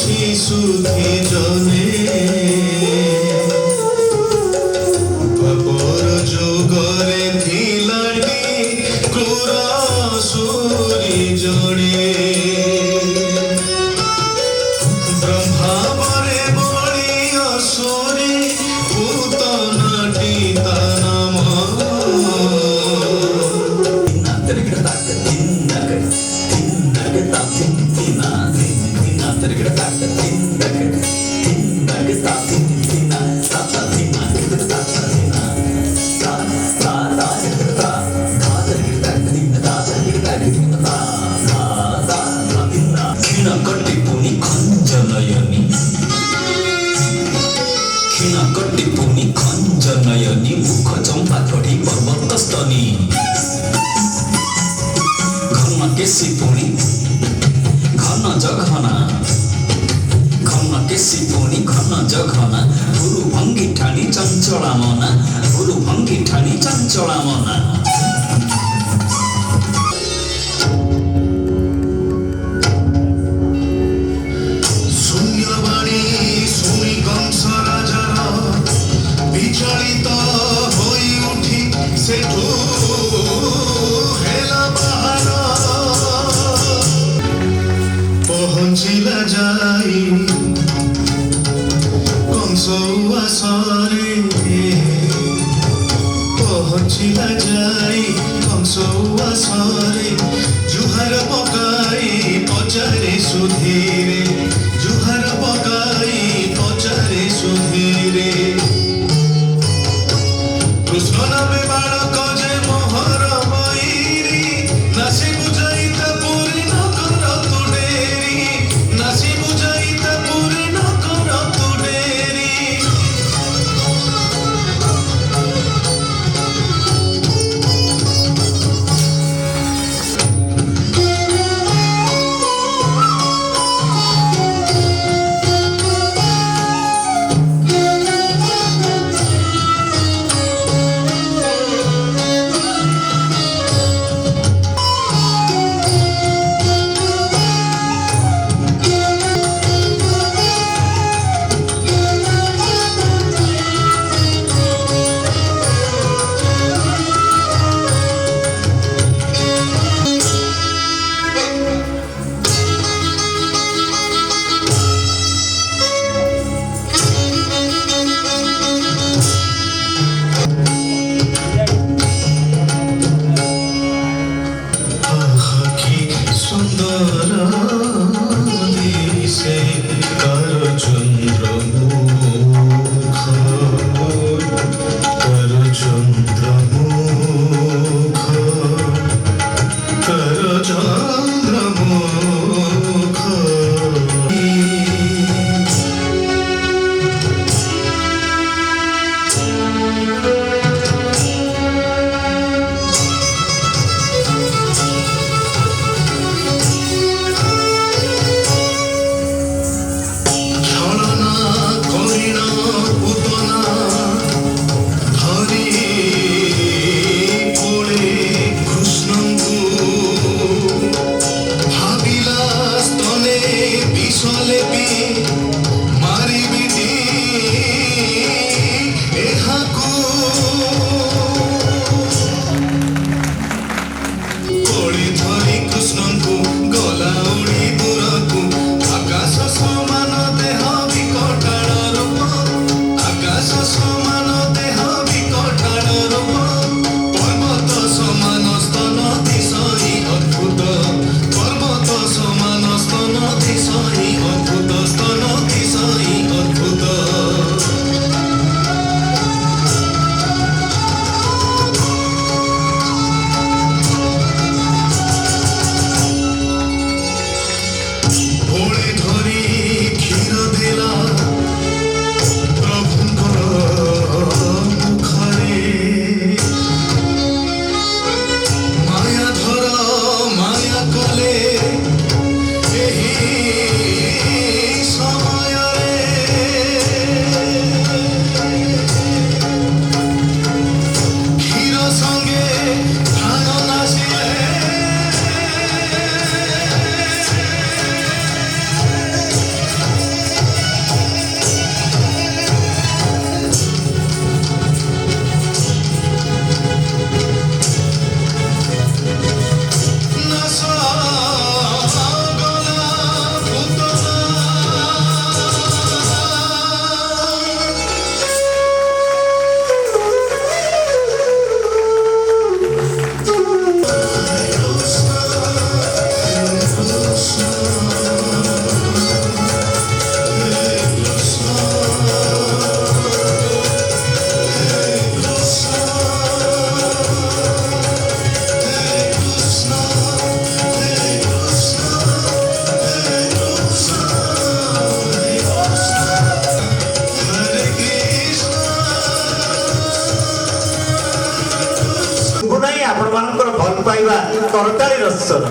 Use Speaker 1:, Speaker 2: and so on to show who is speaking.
Speaker 1: सुधी जने बापर जोगरे थिलाटी क्रूर सुरी जने ब्रह्मा बरे बड़ी असुरी पूतनाटी ता नाम
Speaker 2: खंजनयनी मुख चंपा थोड़ी पर्वत स्तनी घन केसी पुणी घन जघना घन केसी पुणी घन जघना गुरु भंगी ठाणी चंचला मना गुरु भंगी ठाणी चंचला मना
Speaker 1: शून्यवाणी सुनी कंस राजार विचलित होई उठी सेठू हेला बाहर पहुंचिला जाई कंस उआसरे पहुंचिला जाई कंस उआसरे जुहार पकाई पचारे सुधीरे जुहार पकाई पचारे सुधीरे कृष्ण नामे बालक जे मोहर बईरी नासी बुझाईता पुरी न कर तू डेरी नासी बुझाईता पुरी न कर तू डेरी
Speaker 3: आपण मानकर भल पाइबा करताली रस्तर